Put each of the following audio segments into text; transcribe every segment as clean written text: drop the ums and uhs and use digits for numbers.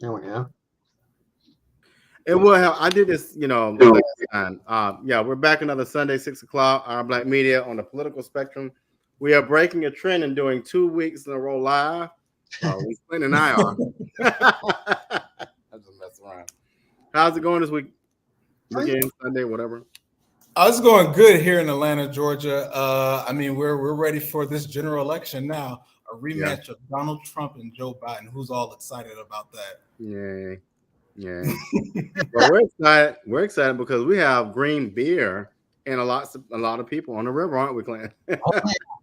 There we go. It will help. I did this, last time. Yeah, we're back another Sunday, 6 o'clock. Our Black Media on the political spectrum. We are breaking a trend and doing 2 weeks in a row live. We Clint and I are. I just mess around. How's it going this week? Weekend, Sunday, whatever. I was going good here in Atlanta, Georgia. I mean, we're ready for this general election now. A rematch of Donald Trump and Joe Biden. Who's all excited about that? Yay. Well, we're excited. We're excited because we have green beer and a lot of people on the river, aren't we, Clint? Oh, yeah.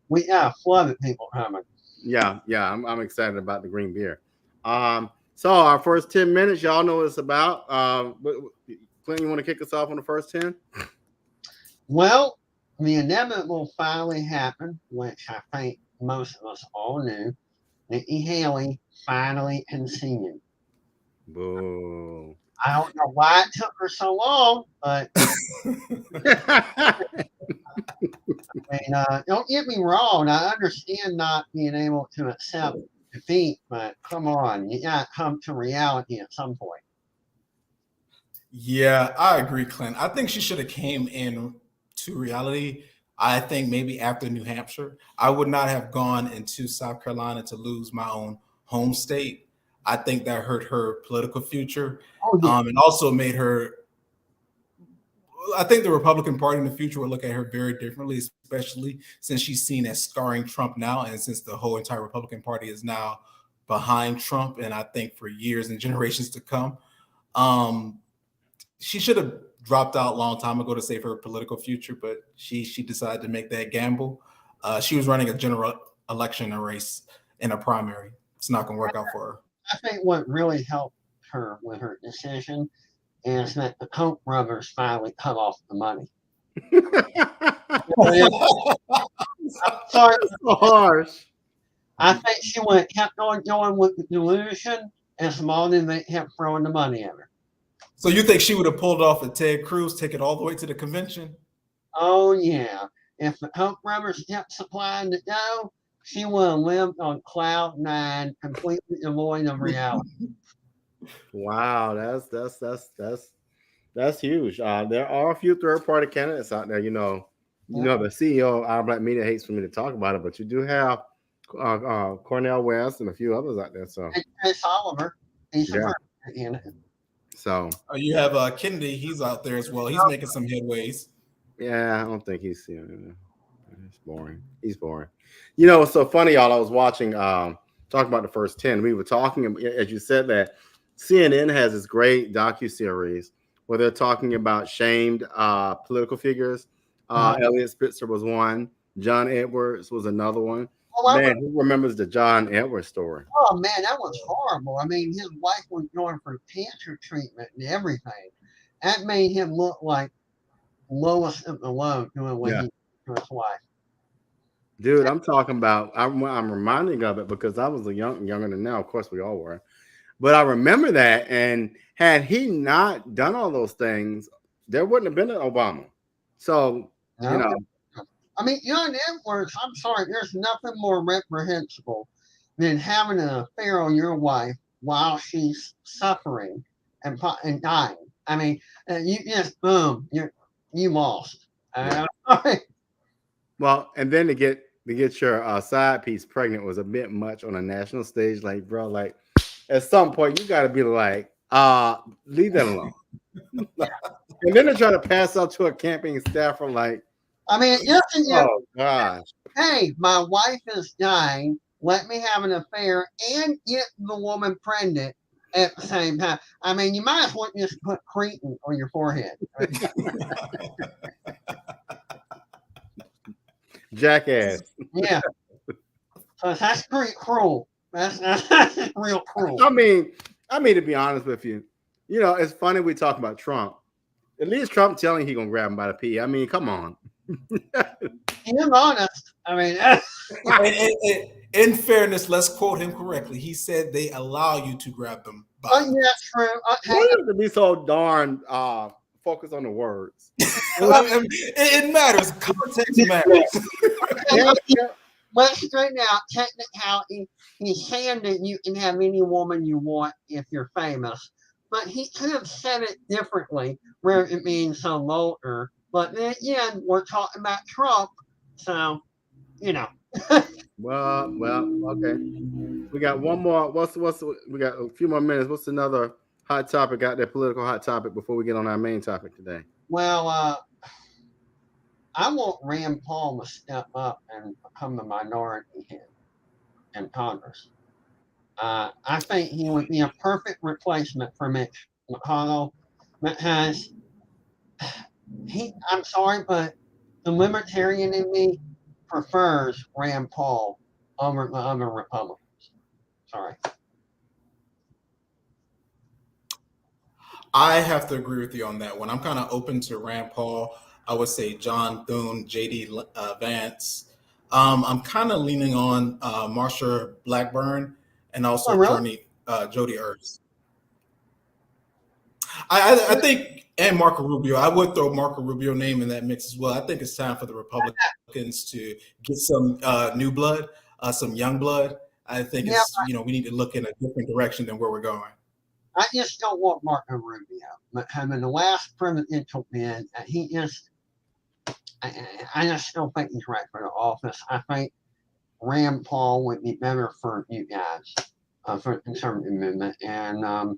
We have flooded people coming. Yeah. I'm excited about the green beer. So our first 10 minutes, y'all know what it's about. Clint, you want to kick us off on the first 10? Well, the inevitable finally happened, which I think most of us all knew. Nikki Haley finally conceded. Boo. I don't know why it took her so long, but don't get me wrong. I understand not being able to accept defeat, but come on, you got to come to reality at some point. Yeah, I agree, Clint. I think she should have came in to reality. I think maybe after New Hampshire, I would not have gone into South Carolina to lose my own home state. I think that hurt her political future, and also made her. I think the Republican Party in the future will look at her very differently, especially since she's seen as scarring Trump now, and since the whole entire Republican Party is now behind Trump, and I think for years and generations to come. She should have dropped out a long time ago to save her political future, but she decided to make that gamble. She was running a general election race in a primary. It's not going to work out for her. I think what really helped her with her decision is that the Koch brothers finally cut off the money. I'm sorry. That's so harsh. I think she kept on going with the delusion, and small then they kept throwing the money at her. So you think she would have pulled off a Ted Cruz, take it all the way to the convention? Oh, yeah. If the Koch brothers kept supplying the dough, she would have lived on cloud nine, completely devoid of reality. Wow, that's huge. There are a few third-party candidates out there. The CEO of Our Black Media hates for me to talk about it, but you do have Cornel West and a few others out there. So Chris Oliver, he's a candidate. So you have Kennedy. He's out there as well. He's making some headways. Yeah, I don't think he's. It's boring. He's boring. It's so funny, y'all. I was watching. Talking about the first 10. We were talking, as you said, that CNN has this great docuseries where they're talking about shamed political figures. Elliot Spitzer was one. John Edwards was another one. Man, who remembers the John Edwards story? Oh, man, that was horrible. I mean, his wife was going for cancer treatment and everything. That made him look like lowest of the low doing what he did to his wife. Dude, I'm talking about, I'm reminding of it because I was younger than now. Of course, we all were. But I remember that. And had he not done all those things, there wouldn't have been an Obama. So, I mean, John Edwards, I'm sorry, there's nothing more reprehensible than having an affair on your wife while she's suffering and dying. I mean, you just, boom, you lost. Well, and then to get your side piece pregnant was a bit much on a national stage. Like, bro, like at some point you got to be like, leave that alone. And then they try to pass up to a camping staffer like, I mean, oh gosh. Hey, my wife is dying. Let me have an affair and get the woman pregnant at the same time. I mean, you might as well just put Cretan on your forehead. Jackass. Yeah. So that's pretty cruel. That's real cruel. I mean, to be honest with you, it's funny we talk about Trump. At least Trump telling he gonna grab him by the pee. I mean, come on. He's honest. I mean, in fairness, let's quote him correctly. He said they allow you to grab them. Yeah, true. Why to be so darn focused on the words? It matters. Context matters. let's straighten out technicality. He's saying that you can have any woman you want if you're famous, but he could have said it differently, where it means some vulgar. But then again, we're talking about Trump, so you know. Well, okay. We got one more. We got a few more minutes. What's another hot topic out there, political hot topic, before we get on our main topic today? Well, I want Rand Paul to step up and become the minority head in Congress. I think he would be a perfect replacement for Mitch McConnell because I'm sorry, but the libertarian in me prefers Rand Paul over the other Republicans. Sorry. I have to agree with you on that one. I'm kind of open to Rand Paul. I would say John Thune, J.D. Vance. I'm kind of leaning on Marsha Blackburn and also Attorney Jody Ernst. I think, and Marco Rubio. I would throw Marco Rubio name in that mix as well. I think it's time for the Republicans to get some new blood, some young blood. I think it's we need to look in a different direction than where we're going. I just don't want Marco Rubio. But having the last presidential bid, he just, I just don't think he's right for the office. I think Rand Paul would be better for you guys, for the conservative movement. And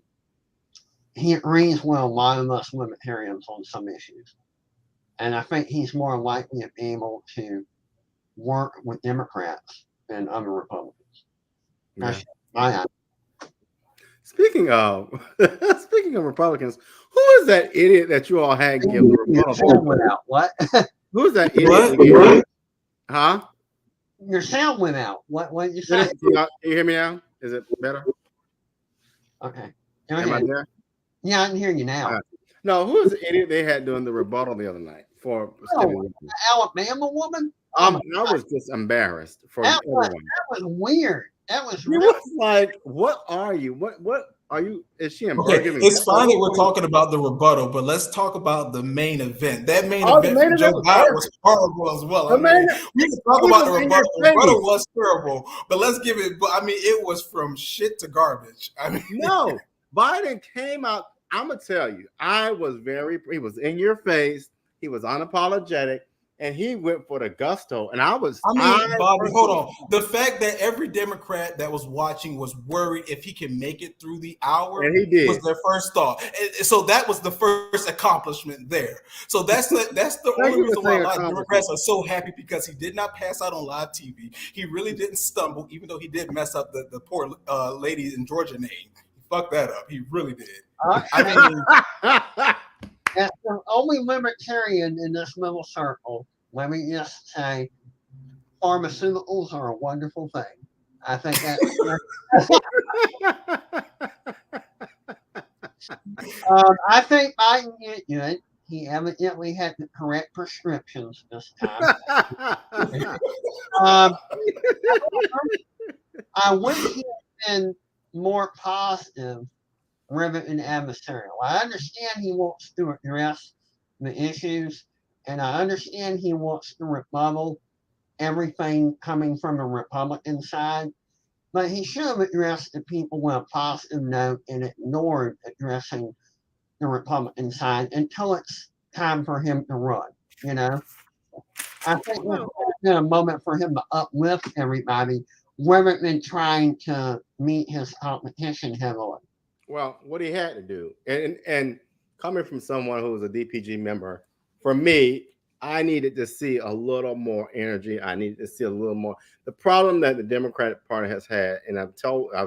he agrees with a lot of us libertarians on some issues. And I think he's more likely to be able to work with Democrats than other Republicans. That's my idea. Speaking of Republicans, who is that idiot that you all had give the rebuttal? What? Who is that idiot? Huh? Your sound went out. What did you say? Can you hear me now? Is it better? Okay. Am I there? Yeah, I can hear you now. No, who is the idiot they had doing the rebuttal the other night for Alabama woman? I was just embarrassed for everyone. That was weird. That was really was like, what are you? What are you? Is she in? Okay, it's fine that we're talking about the rebuttal, but let's talk about the main event. That main event from Joe Biden was horrible as well. We can talk about the rebuttal. The rebuttal was terrible, but let's give it. But I mean, it was from shit to garbage. I mean, no, Biden came out. I'm gonna tell you, he was in your face. He was unapologetic. And he went for the gusto, and Bobby, hold on. The fact that every Democrat that was watching was worried if he can make it through the hour, and he did, was their first thought. And so that was the first accomplishment there. So that's the only reason why a lot of Democrats are so happy, because he did not pass out on live TV. He really didn't stumble, even though he did mess up the poor lady in Georgia name. He fucked that up. He really did. I mean. As the only libertarian in this little circle, let me just say, pharmaceuticals are a wonderful thing. I think I think Biden did good. He evidently had the correct prescriptions this time. I wish he had been more positive rather than adversarial. I understand he wants to address the issues, and I understand he wants to rebuttal everything coming from the Republican side, but he should have addressed the people with a positive note and ignored addressing the Republican side until it's time for him to run. I think this has been a moment for him to uplift everybody rather than trying to meet his competition head on. Well, what he had to do, and coming from someone who was a DPG member, for me, I needed to see a little more energy. I needed to see a little more. The problem that the Democratic Party has had, and I've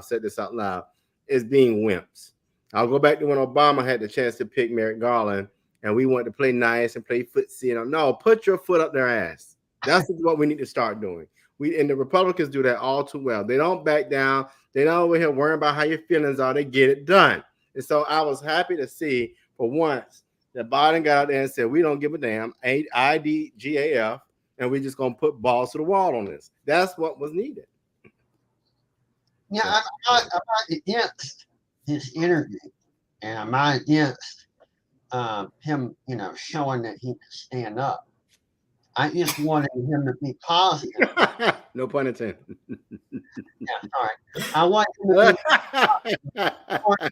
said this out loud, is being wimps. I'll go back to when Obama had the chance to pick Merrick Garland, and we wanted to play nice and play footsie. No, put your foot up their ass. That's what we need to start doing. And the Republicans do that all too well. They don't back down. They're not over here worrying about how your feelings are. They get it done. And so I was happy to see for once that Biden got out there and said, we don't give a damn, IDGAF, and we're just going to put balls to the wall on this. That's what was needed. Yeah, I'm not against his interview, and I'm not against him, showing that he can stand up. I just wanted him to be positive. No pun intended. Yeah, sorry. I want him to be or an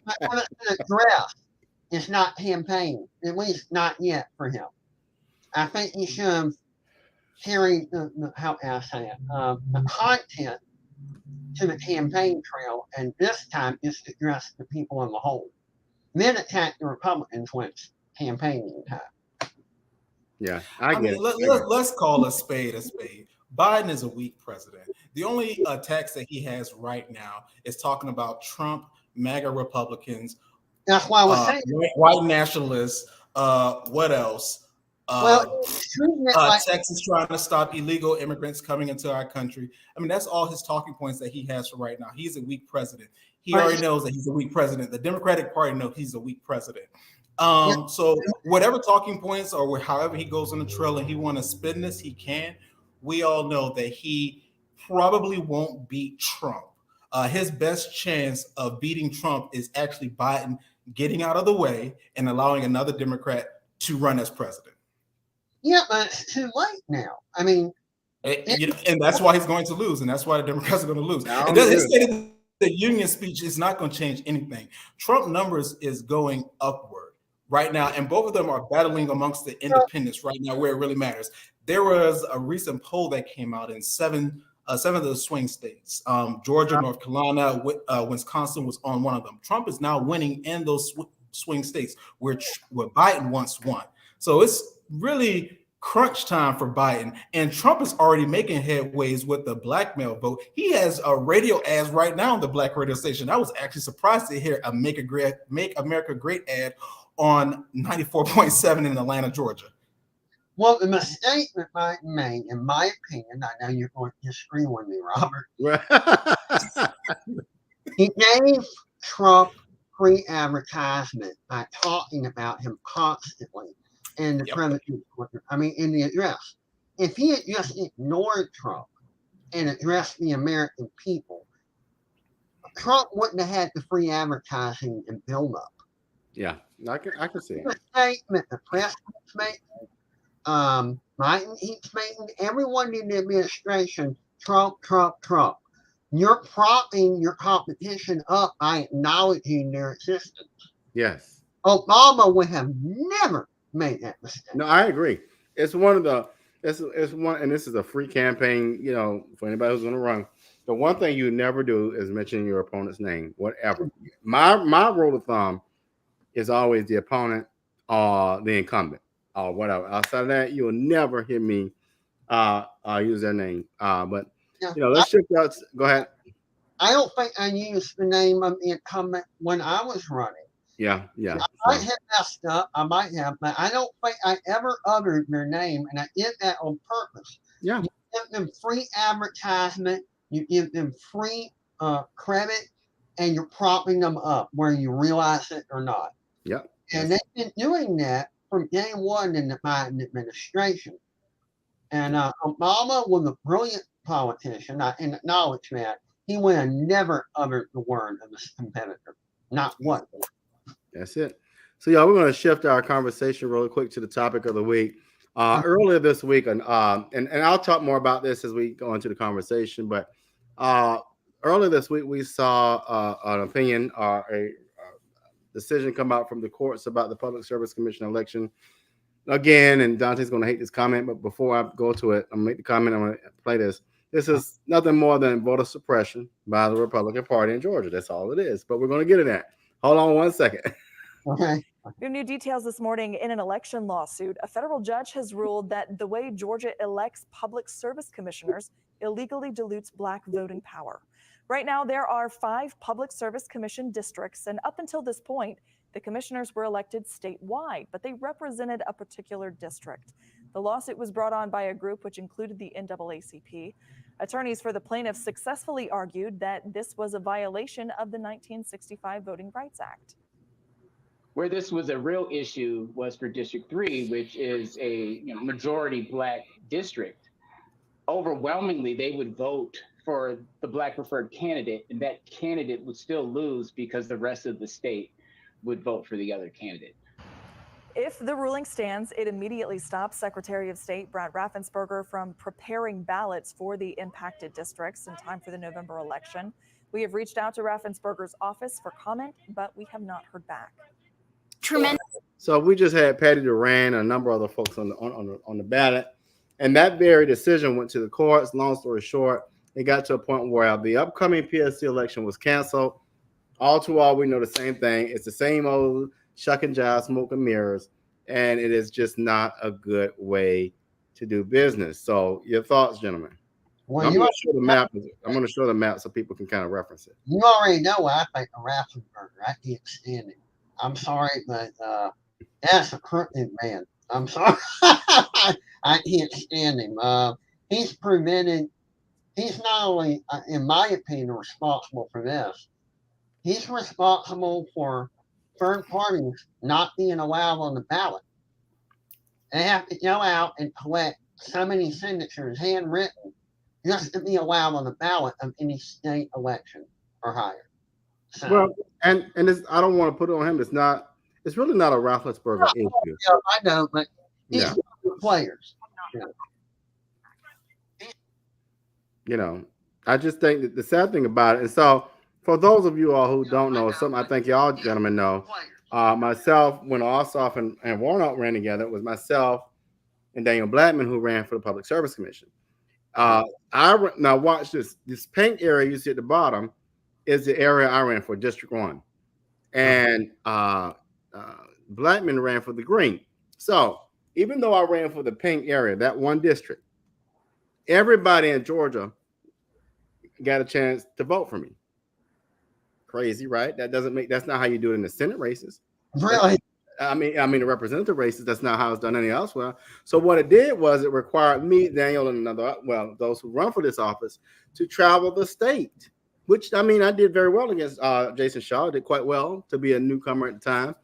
address. It's not campaign, at least not yet for him. I think he should have carried how can I say it, the content to the campaign trail, and this time just address the people in the whole. Then attack the Republicans when it's campaigning time. Yeah, I get it. Let's call a spade a spade. Biden is a weak president. The only text that he has right now is talking about Trump, MAGA Republicans, That's why I was saying white nationalists. What else? Texas trying to stop illegal immigrants coming into our country. I mean, that's all his talking points that he has for right now. He's a weak president. He already knows that he's a weak president. The Democratic Party knows he's a weak president. So whatever talking points or however he goes on the trail and he want to spin this, he can. We all know that he probably won't beat Trump. His best chance of beating Trump is actually Biden getting out of the way and allowing another Democrat to run as president. Yeah, but it's too late now. I mean, and that's why he's going to lose, and that's why the Democrats are going to lose. The union speech is not going to change anything. Trump numbers is going upward right now, and both of them are battling amongst the independents right now, where it really matters. There was a recent poll that came out in seven of the swing states. Georgia, North Carolina, Wisconsin was on one of them. Trump is now winning in those swing states where Biden once won. So it's really crunch time for Biden, and Trump is already making headways with the blackmail vote. He has a radio ads right now on the black radio station. I was actually surprised to hear a Make America Great ad on 94.7 in Atlanta, Georgia. Well, the mistake that Biden made, in my opinion, I know you're going to disagree with me, Robert. He gave Trump free advertisement by talking about him constantly in the president's, I mean, in the address. If he had just ignored Trump and addressed the American people, Trump wouldn't have had the free advertising and build up. Yeah, I can see it. The statement the president's making, Biden keeps making, everyone in the administration, Trump. You're propping your competition up by acknowledging their existence. Yes. Obama would have never made that mistake. No, I agree. It's one of the it's one, and this is a free campaign, you know, for anybody who's going to run. The one thing you never do is mention your opponent's name, whatever. My rule of thumb is always the opponent or the incumbent or whatever. Outside of that, you'll never hear me use their name. But you know, let's shift out. Go ahead. I don't think I used the name of the incumbent when I was running. Yeah. I might have messed up. I might have, but I don't think I ever uttered their name, and I did that on purpose. Yeah. You give them free advertisement. You give them free credit, and you're propping them up, whether you realize it or not. Yeah. And they've been doing that from day one in the Biden administration. And Obama was a brilliant politician. I acknowledge that. He would have never uttered the word of his competitor. Not one. That's it. So, y'all, we're going to shift our conversation really quick to the topic of the week. Earlier this week, and I'll talk more about this as we go into the conversation, but earlier this week, we saw an opinion or a decision come out from the courts about the Public Service Commission election. Again, and Dante's going to hate this comment, but before I go to it, I'm going to make the comment. I'm going to play this. This is nothing more than voter suppression by the Republican Party in Georgia. That's all it is. But we're going to get to that. Hold on 1 second. Okay. New details this morning in an election lawsuit. A federal judge has ruled that the way Georgia elects public service commissioners illegally dilutes Black voting power. Right now, there are 5 public service commission districts, and up until this point, the commissioners were elected statewide, but they represented a particular district. The lawsuit was brought on by a group which included the NAACP. Attorneys for the plaintiffs successfully argued that this was a violation of the 1965 Voting Rights Act. Where this was a real issue was for District 3, which is a majority Black district. Overwhelmingly, they would vote for the Black preferred candidate, and that candidate would still lose because the rest of the state would vote for the other candidate. If the ruling stands, it immediately stops Secretary of State Brad Raffensperger from preparing ballots for the impacted districts in time for the November election. We have reached out to Raffensperger's office for comment, but we have not heard back. Tremendous. So we just had Patty Duran and a number of other folks on the ballot, and that very decision went to the courts. Long story short, it got to a point where the upcoming PSC election was canceled. All too all, we know the same thing. It's the same old shuck and jive, smoke and mirrors, and it is just not a good way to do business. So, your thoughts, gentlemen? Well, I'm going to show the map. I'm going to show the map so people can kind of reference it. You already know what I think of Raffensperger. I can't stand him. I'm sorry, but that's a crooked man. I'm sorry. I can't stand him. He's prevented. He's not only, in my opinion, responsible for this. He's responsible for third parties not being allowed on the ballot. They have to go out and collect so many signatures, handwritten, just to be allowed on the ballot of any state election or higher. So, Well, and it's, I don't want to put it on him. It's really not a Raffensperger issue. yeah, I know, but he's one of the players. You know, I just think that the sad thing about it, and so for those of you all who don't know, something I think y'all gentlemen know, myself, when Ossoff and Warnock ran together, it was myself and Daniel Blackman who ran for the Public Service Commission. Now watch this. This pink area you see at the bottom is the area I ran for, District 1. And Blackman ran for the green. So even though I ran for the pink area, that one district, everybody in Georgia got a chance to vote for me. Crazy, right? That's not how you do it in the Senate races. Really? I mean, the representative races, that's not how it's done any elsewhere. So what it did was it required me, Daniel, and those who run for this office to travel the state, which, I mean, I did very well against Jason Shaw. I did quite well to be a newcomer at the time.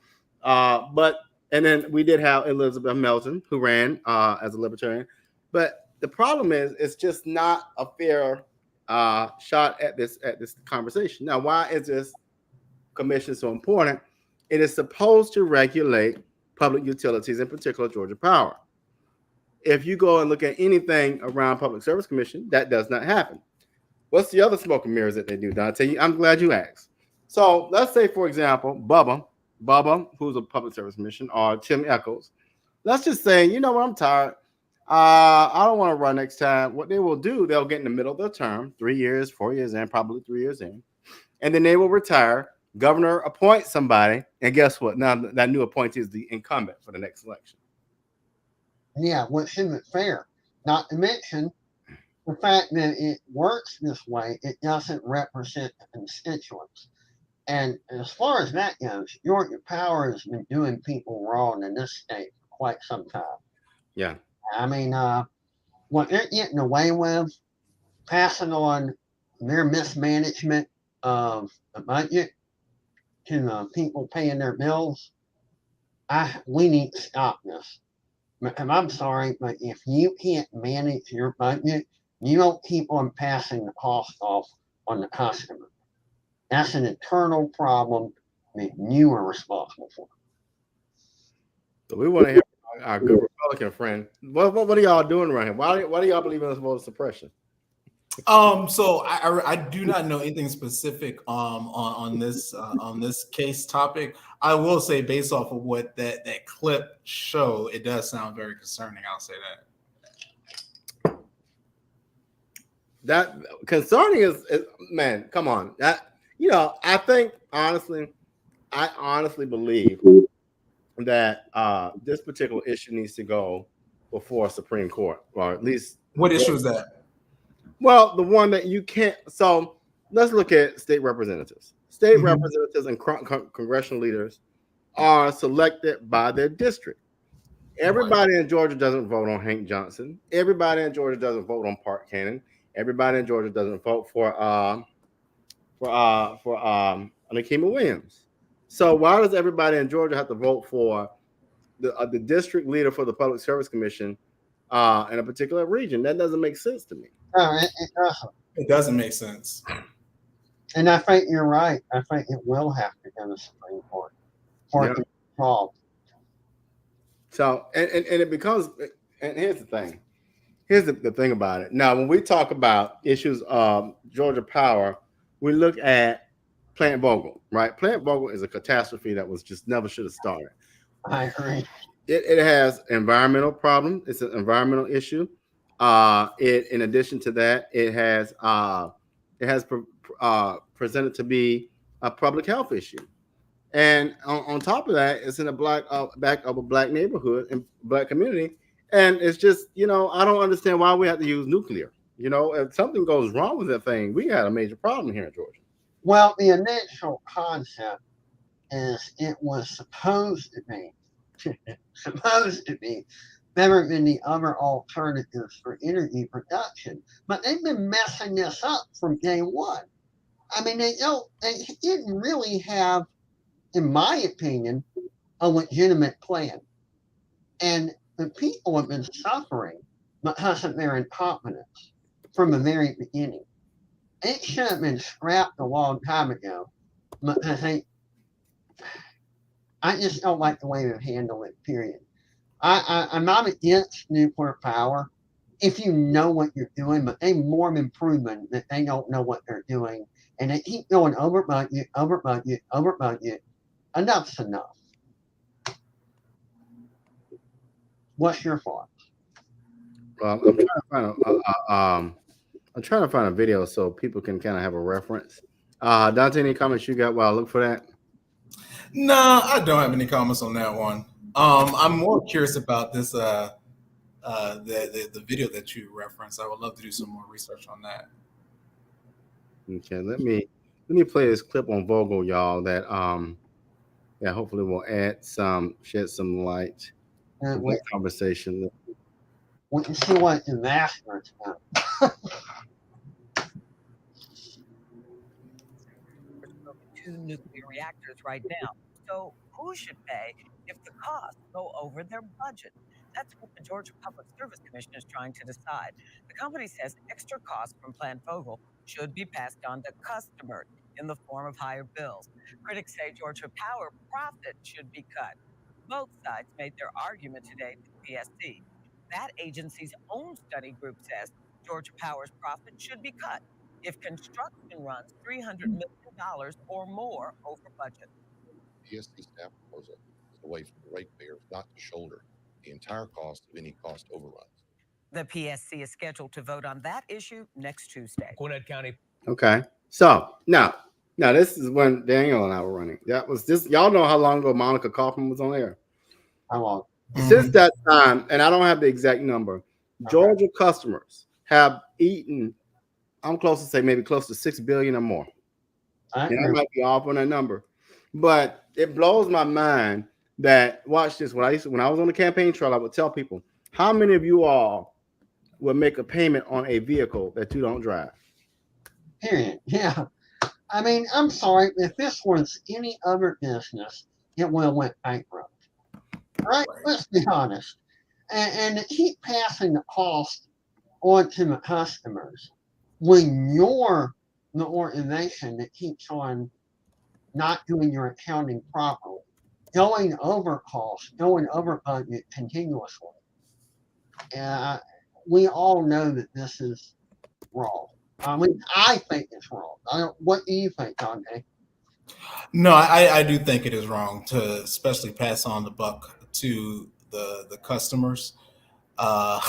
And then we did have Elizabeth Melton, who ran as a libertarian. But the problem is, it's just not a fair shot at this conversation. Now, why is this commission so important? It is supposed to regulate public utilities, in particular Georgia Power. If you go and look at anything around Public Service Commission, that does not happen. What's the other smoke and mirrors that they do, Dante? I'm glad you asked. So let's say, for example, Bubba, who's a Public Service Commission, or Tim Echols. Let's just say, you know what, I'm tired. I don't want to run next time. What they will do, they'll get in the middle of their term, 3 years, 4 years in, probably 3 years in, and then they will retire. Governor appoints somebody, and guess what? Now that new appointee is the incumbent for the next election. Yeah, which isn't fair. Not to mention the fact that it works this way, it doesn't represent the constituents. And as far as that goes, Georgia Power has been doing people wrong in this state for quite some time. Yeah. I mean, what they're getting away with, passing on their mismanagement of the budget to people paying their bills, we need to stop this. And I'm sorry, but if you can't manage your budget, you don't keep on passing the cost off on the customer. That's an internal problem that you are responsible for. So we want to hear our good Republican friend. What are y'all doing around here? Why do y'all believe in this voter suppression? So I do not know anything specific on this case topic. I will say, based off of what that clip showed, it does sound very concerning. I'll say that. That concerning is man, come on. That, you know, I honestly believe that this particular issue needs to go before Supreme Court, or at least. What issue is that? Well, the one that you can't. So let's look at state representatives. State representatives and congressional leaders are selected by their district. Everybody in Georgia doesn't vote on Hank Johnson. Everybody in Georgia doesn't vote on Park Cannon. Everybody in Georgia doesn't vote for Nikema Williams. So why does everybody in Georgia have to vote for the district leader for the Public Service Commission in a particular region? That doesn't make sense to me. No, it doesn't. It doesn't make sense. And I think you're right. I think it will have to go to the Supreme Court for it to be solved. So and it becomes, and here's the thing. Here's the thing about it. Now, when we talk about issues of Georgia Power, we look at Plant Vogtle, right? Plant Vogtle is a catastrophe that was just never should have started. I agree. It has environmental problems. It's an environmental issue. In addition to that, it has presented to be a public health issue. And on top of that, it's in a back of a black neighborhood and black community. And it's just, I don't understand why we have to use nuclear. If something goes wrong with that thing, we got a major problem here in Georgia. Well, the initial concept is it was supposed to be better than the other alternatives for energy production. But they've been messing this up from day one. I mean, they didn't really have, in my opinion, a legitimate plan. And the people have been suffering because of their incompetence from the very beginning. It should have been scrapped a long time ago. Because I just don't like the way they've handled it, period. I'm not against nuclear power if you know what you're doing, but they more than proven that they don't know what they're doing. And they keep going over budget, over budget, over budget. Enough's enough. What's your thoughts? Well, I'm trying to find a video so people can kind of have a reference. Dante, any comments you got while I look for that? No, I don't have any comments on that one. I'm more curious about this the video that you referenced. I would love to do some more research on that. Okay, let me play this clip on Vogtle, y'all. That hopefully will shed some light to the conversation. We can see what disaster it's about. Two nuclear reactors right now. So who should pay if the costs go over their budget? That's what the Georgia Public Service Commission is trying to decide. The company says extra costs from Plant Vogtle should be passed on to customers in the form of higher bills. Critics say Georgia Power profit should be cut. Both sides made their argument today to PSC. That agency's own study group says Georgia Power's profit should be cut if construction runs $300 million or more over budget. PSC staff proposal is a way for the ratepayers not to shoulder the entire cost of any cost overruns. The PSC is scheduled to vote on that issue next Tuesday. Gwinnett County. Okay, so now this is when Daniel and I were running. That was this. Y'all know how long ago Monica Kaufman was on air? How long? Since that time, and I don't have the exact number, Georgia customers have eaten, I'm close to say maybe close to $6 billion or more. And I might be off on that number, but it blows my mind that, watch this, when I was on the campaign trail, I would tell people, how many of you all would make a payment on a vehicle that you don't drive? Period. Yeah. I mean, I'm sorry, if this was any other business, it would have went bankrupt. Right? Let's be honest. And to keep passing the cost on to the customers when you're the organization that keeps on not doing your accounting properly, going over costs, going over budget continuously. We all know that this is wrong. I mean, I think it's wrong. What do you think, Dante? No, I do think it is wrong to especially pass on the buck to the customers. Some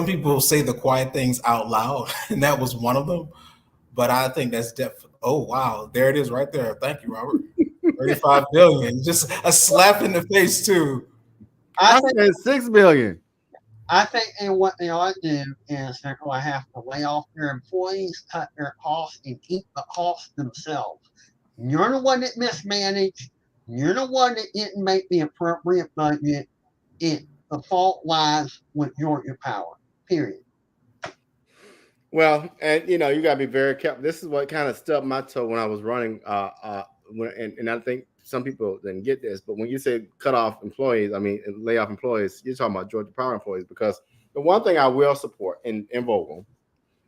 people say the quiet things out loud, and that was one of them. But I think that's oh wow, there it is right there. Thank you, Robert. 35 billion, just a slap in the face too. I said $6 billion. I think what they ought to do is they're going to have to lay off their employees, cut their costs, and keep the costs themselves. You're the one that mismanaged. You're the one that didn't make the appropriate budget. The fault lies with Georgia Power, period. Well, and you got to be very careful. This is what kind of stubbed my toe when I was running. And I think some people didn't get this, but when you say cut off employees, I mean lay off employees, you're talking about Georgia Power employees, because the one thing I will support in Vogtle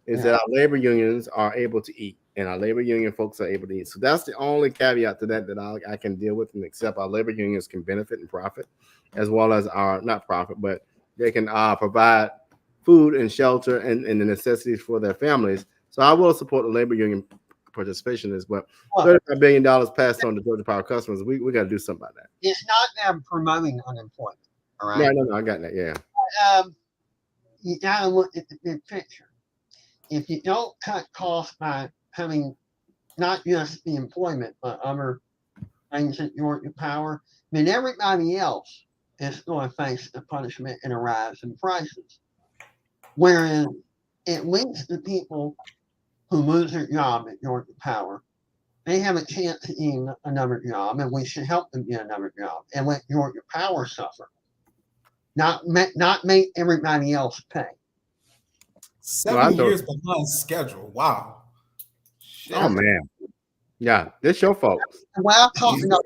is that our labor unions are able to eat, and our labor union folks are able to eat. So that's the only caveat to that I can deal with and accept. Our labor unions can benefit and profit, as well as our not profit, but they can provide food and shelter and the necessities for their families. So I will support the labor union participation in this, but $35 billion passed on to Georgia Power customers. We got to do something about that. It's not them promoting unemployment. All right. No, I got that. Yeah. You got to look at the big picture. If you don't cut costs by having not just the employment, but other things that you're in power, then everybody else is going to face the punishment and a rise in prices. Whereas at least the people who lose their job at Georgia Power, they have a chance to get another job, and we should help them get another job and let Georgia Power suffer. Not make everybody else pay. 7 years behind schedule. Wow. Shit. Oh man. Yeah, this your folks. Well, I'm talking about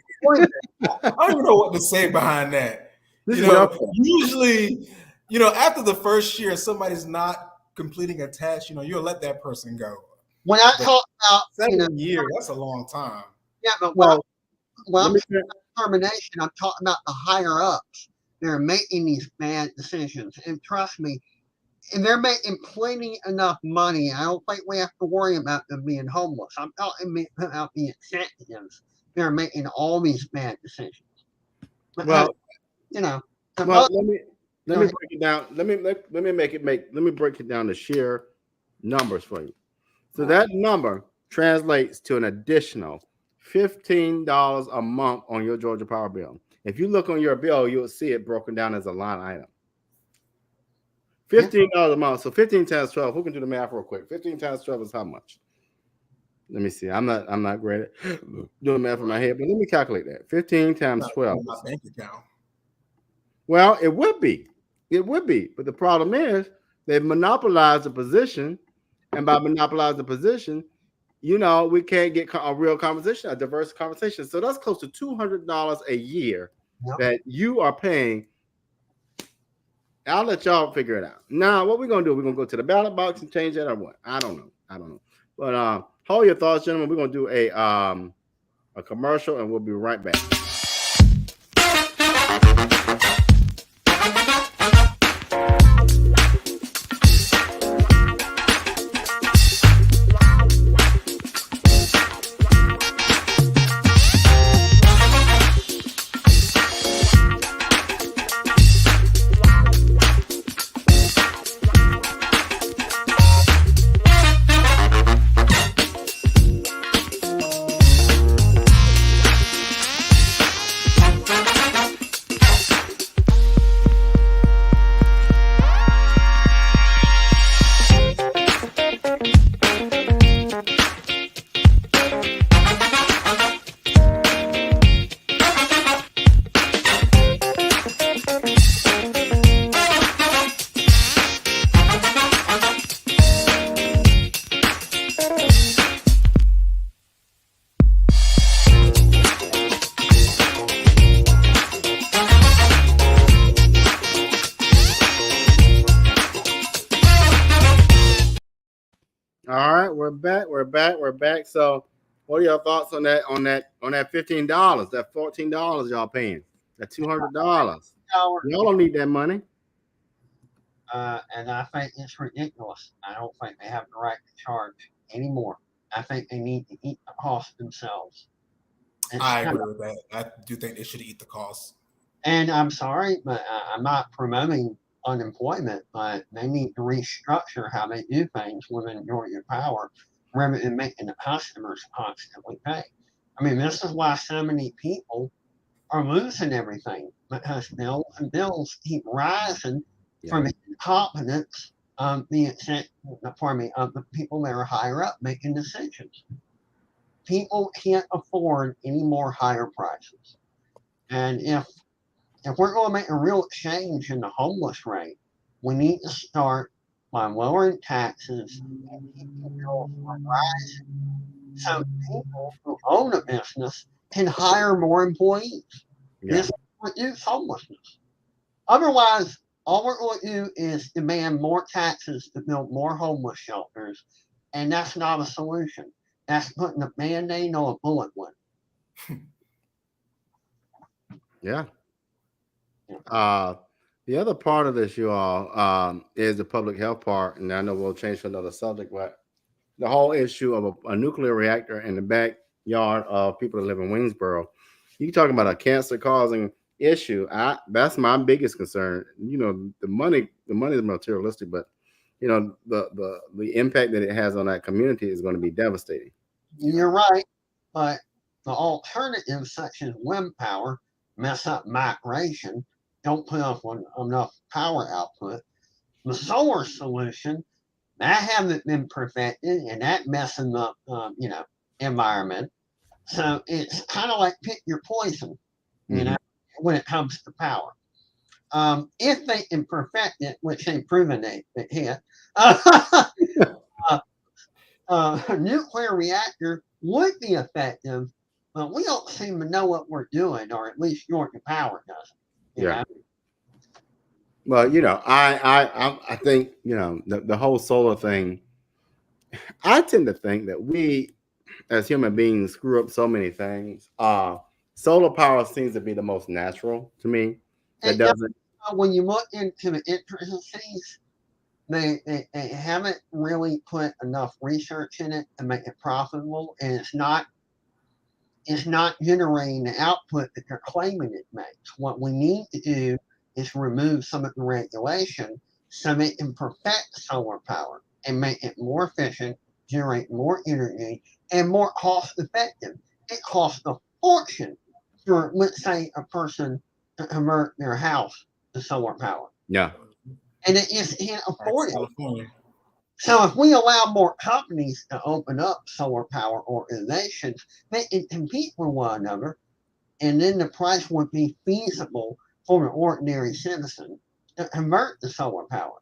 I don't even know what to say behind that. Usually, after the first year, somebody's not completing a task, you'll let that person go. When I talk about 7 years, that's a long time. Yeah, but I'm talking about termination, I'm talking about the higher ups. They're making these bad decisions. And trust me, and they're making plenty enough money. I don't think we have to worry about them being homeless. I'm talking about the executives. They're making all these bad decisions. But well, let me break it down. Let me break it down to sheer numbers for you. So that number translates to an additional $15 a month on your Georgia Power bill. If you look on your bill, you'll see it broken down as a line item. $15 a month. So 15 times 12. Who can do the math real quick? 15 times 12 is how much? Let me see. I'm not great at doing math in my head, but let me calculate that. 15 times 12. My bank account. Well, it would be. It would be. But the problem is they've monopolized the position. And by monopolizing the position, we can't get a real conversation, a diverse conversation. So that's close to $200 a year that you are paying. I'll let y'all figure it out. Now, what we're going to do, we're going to go to the ballot box and change that or what? I don't know. But hold your thoughts, gentlemen. We're going to do a commercial, and we'll be right back. All right, we're back. So what are your thoughts on that $15, that $14 y'all paying, that $200? Y'all don't need that money. And I think it's ridiculous. I don't think they have the right to charge anymore. I think they need to eat the cost themselves. I agree with that. I do think they should eat the cost. And I'm sorry, but I'm not promoting unemployment, but they need to restructure how they do things within Georgia Power rather than making the customers constantly pay. I mean, this is why so many people are losing everything, because bills keep rising from the incompetence of the people that are higher up making decisions. People can't afford any more higher prices. And if we're going to make a real change in the homeless rate, we need to start by lowering taxes and keeping bills from rising so people who own a business can hire more employees. This will reduce homelessness. Otherwise, all we're going to do is demand more taxes to build more homeless shelters, and that's not a solution. That's putting a band-aid on a bullet wound. Yeah. The other part of this, you all, is the public health part, and I know we'll change to another subject, but the whole issue of a nuclear reactor in the backyard of people that live in Wingsboro. You talking about a cancer-causing issue? That's my biggest concern. You know, the money is materialistic, but you know, the impact that it has on that community is going to be devastating. You're right, but the alternatives such as wind power mess up migration, don't put up enough power output. The solar solution, that haven't been perfected, and that messing up, environment. So it's kind of like pick your poison, you know, when it comes to power. If they can perfect it, which they've proven they hit, a nuclear reactor would be effective, but we don't seem to know what we're doing, or at least Georgia Power doesn't. You know? Well, you know, I think, you know, the whole solar thing. I tend to think that we, as human beings, screw up so many things. Solar power seems to be the most natural to me. That doesn't. When you look into the intricacies, they haven't really put enough research in it to make it profitable, and it's not generating the output that they're claiming it makes. What we need to do is remove some of the regulation so they can perfect solar power and make it more efficient, generate more energy, and more cost effective. It costs a fortune for, let's say, a person to convert their house to solar power. Yeah. And it just can't afford it. California. So if we allow more companies to open up solar power organizations, they can compete with one another, and then the price would be feasible for an ordinary citizen to convert to solar power.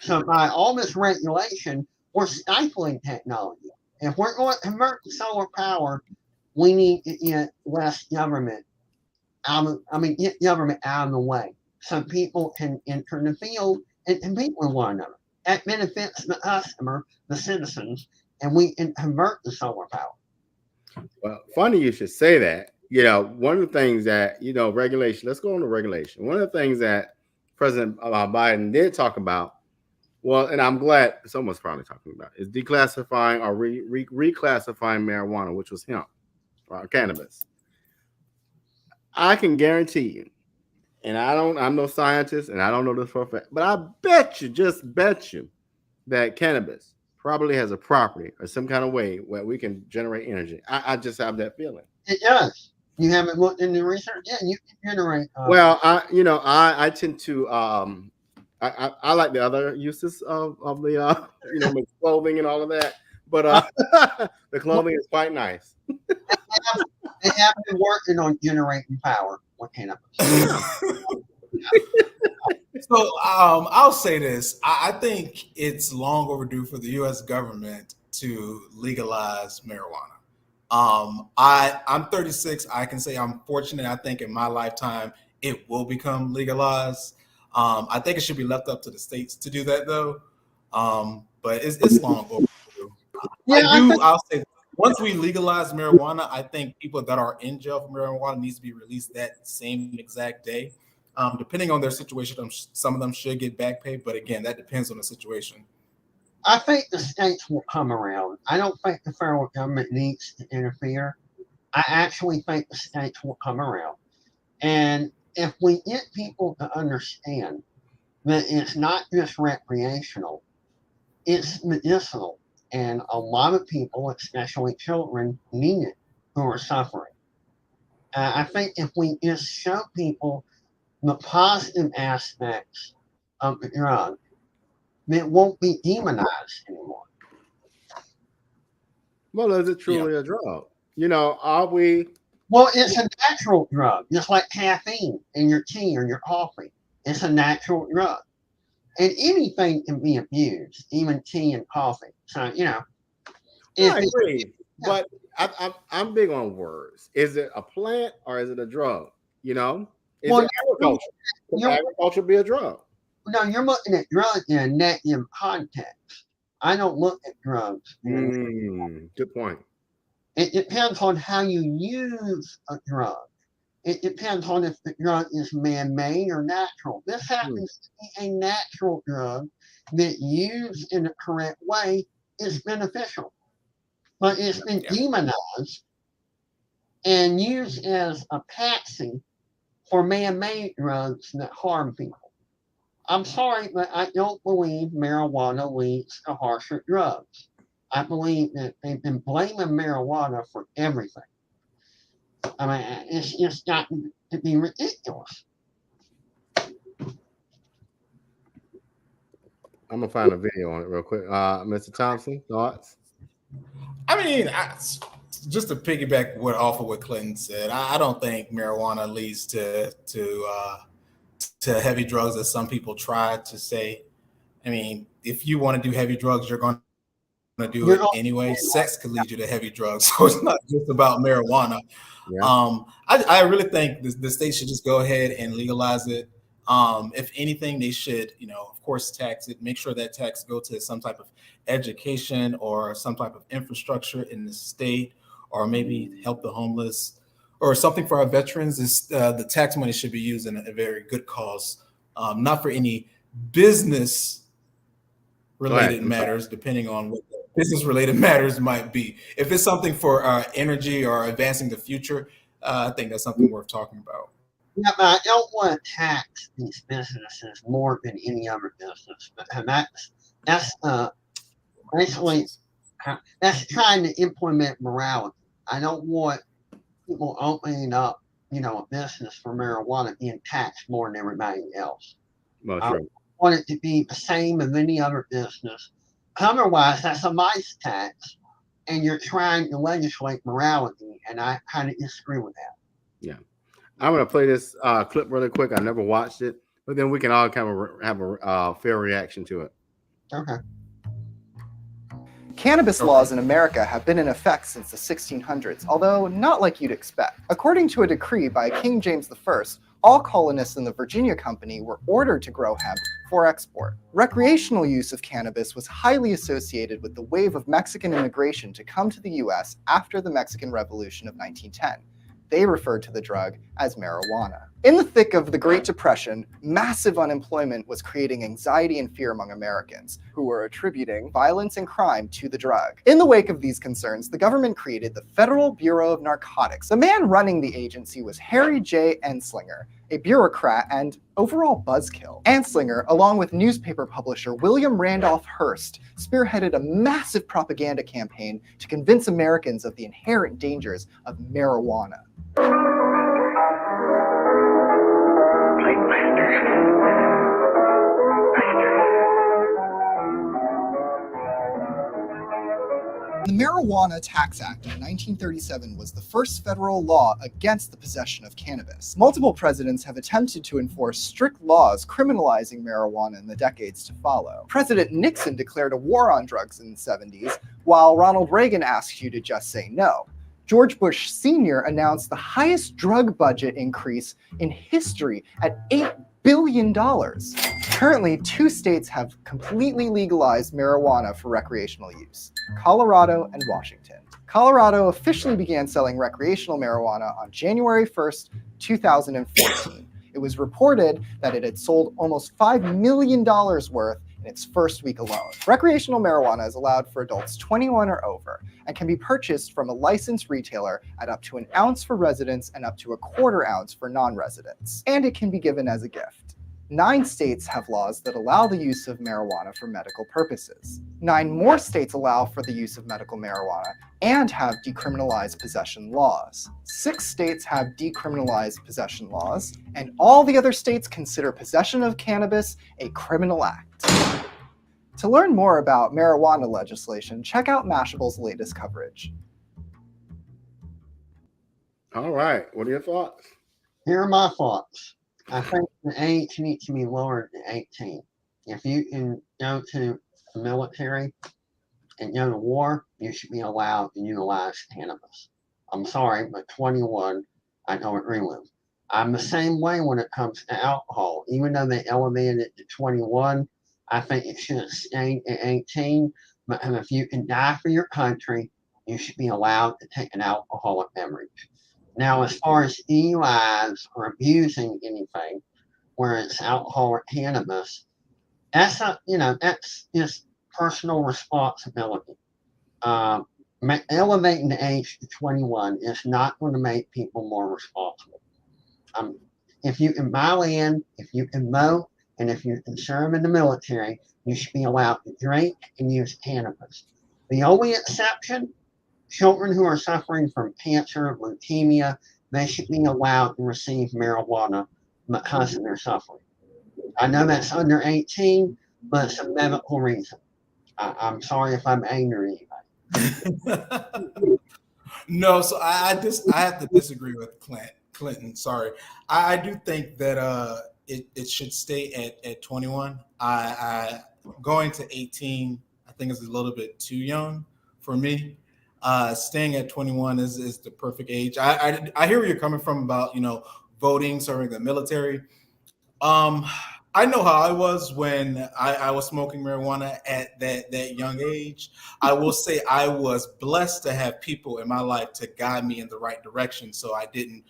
So by all this regulation, we're stifling technology. If we're going to convert to solar power, we need to get less government get government out of the way so people can enter the field and compete with one another. That benefits the customer, the citizens, and we can convert to solar power. Well, funny you should say that. You know, one of the things that, you know, regulation, let's go on to regulation. One of the things that President Biden did talk about, well, and I'm glad someone's probably talking about, is declassifying or reclassifying marijuana, which was hemp or cannabis. I can guarantee you, and I'm no scientist and I don't know this for a fact, but I just bet you that cannabis probably has a property or some kind of way where we can generate energy. I just have that feeling. It does. You haven't looked into research? Yeah, you can generate. Well, I tend to I like the other uses of the clothing and all of that, but the clothing is quite nice. They have been working on generating power with cannabis. So I'll say this. I think it's long overdue for the U.S. government to legalize marijuana. I'm 36. I can say I'm fortunate. I think in my lifetime it will become legalized. I think it should be left up to the states to do that, though. But it's long overdue. Yeah, I'll say once we legalize marijuana, I think people that are in jail for marijuana needs to be released that same exact day. Depending on their situation, some of them should get back pay, but again, that depends on the situation. I think the states will come around. I don't think the federal government needs to interfere. I actually think the states will come around. And if we get people to understand that it's not just recreational, it's medicinal. And a lot of people, especially children, need it who are suffering. I think if we just show people the positive aspects of the drug, it won't be demonized anymore. Well, is it truly a drug? You know, are we? Well, it's a natural drug, just like caffeine in your tea or your coffee. It's a natural drug. And anything can be abused, even tea and coffee. So, you know. I agree. Yeah. But I'm big on words. Is it a plant or is it a drug? You know? Is Well, it agriculture? Could you're, agriculture be a drug? no, you're looking at drugs in a negative context. I don't look at drugs. Good point. It depends on how you use a drug. It depends on if the drug is man-made or natural. This happens to be a natural drug that used in the correct way is beneficial. But it's been demonized and used as a patsy for man-made drugs that harm people. I'm sorry, but I don't believe marijuana leads to harsher drugs. I believe that they've been blaming marijuana for everything. I mean, it's just gotten to be ridiculous. I'm gonna find a video on it real quick. Mr. Thompson, thoughts? I mean, just to piggyback off of what Clinton said, I don't think marijuana leads to heavy drugs, as some people try to say. I mean, if you want to do heavy drugs, you're going to do it anyway. Sex could lead you to heavy drugs, so it's not just about marijuana. Yeah. I really think the state should just go ahead and legalize it. If anything, they should, of course, tax it. Make sure that tax go to some type of education or some type of infrastructure in the state, or maybe help the homeless or something for our veterans. The tax money should be used in a very good cause, not for any business related matters, depending on what the business related matters might be. If it's something for energy or advancing the future, I think that's something worth talking about. Yeah, but I don't want to tax these businesses more than any other business. And that's basically that's trying to implement morality. I don't want people opening up, a business for marijuana being taxed more than everybody else. I want it to be the same as any other business. Otherwise, that's a vice tax, and you're trying to legislate morality, and I kind of disagree with that. Yeah. I'm going to play this clip really quick. I never watched it, but then we can all kind of have a fair reaction to it. Okay. Cannabis laws in America have been in effect since the 1600s, although not like you'd expect. According to a decree by King James I, all colonists in the Virginia Company were ordered to grow hemp for export. Recreational use of cannabis was highly associated with the wave of Mexican immigration to come to the US after the Mexican Revolution of 1910. They referred to the drug as marijuana. In the thick of the Great Depression, massive unemployment was creating anxiety and fear among Americans, who were attributing violence and crime to the drug. In the wake of these concerns, the government created the Federal Bureau of Narcotics. The man running the agency was Harry J. Anslinger, a bureaucrat and overall buzzkill. Anslinger, along with newspaper publisher William Randolph Hearst, spearheaded a massive propaganda campaign to convince Americans of the inherent dangers of marijuana. The Marijuana Tax Act of 1937 was the first federal law against the possession of cannabis. Multiple presidents have attempted to enforce strict laws criminalizing marijuana in the decades to follow. President Nixon declared a war on drugs in the 70s, while Ronald Reagan asked you to just say no. George Bush Sr. announced the highest drug budget increase in history at $8 billion. Currently, 2 states have completely legalized marijuana for recreational use: Colorado and Washington. Colorado officially began selling recreational marijuana on January 1st, 2014. It was reported that it had sold almost $5 million worth in its first week alone. Recreational marijuana is allowed for adults 21 or over and can be purchased from a licensed retailer at up to 1 ounce for residents and up to 1/4 ounce for non-residents. And it can be given as a gift. 9 states have laws that allow the use of marijuana for medical purposes. 9 more states allow for the use of medical marijuana and have decriminalized possession laws. 6 states have decriminalized possession laws, and all the other states consider possession of cannabis a criminal act. To learn more about marijuana legislation, check out Mashable's latest coverage. All right, what are your thoughts? Here are my thoughts. I think the age needs to be lowered to 18. If you can go to the military and go to war, you should be allowed to utilize cannabis. I'm sorry, but 21, I don't agree with. I'm the same way when it comes to alcohol. Even though they elevated it to 21, I think it should have stayed at 18. But if you can die for your country, you should be allowed to take an alcoholic beverage. Now, as far as DUIs or abusing anything, where it's alcohol or cannabis, that's not, that's just personal responsibility. Um, Elevating the age to 21 is not going to make people more responsible. If you can buy land, if you can vote, and if you can serve in the military, you should be allowed to drink and use cannabis. The only exception, children who are suffering from cancer, leukemia, they should be allowed to receive marijuana because of their suffering. I know that's under 18, but it's a medical reason. I'm sorry if I'm angry. No, so I have to disagree with Clinton. Sorry, I do think that it should stay at 21. I going to 18, I think is a little bit too young for me. Staying at 21 is the perfect age. I hear where you're coming from about voting, serving the military. I know how I was when I was smoking marijuana at that young age. I will say I was blessed to have people in my life to guide me in the right direction so I didn't,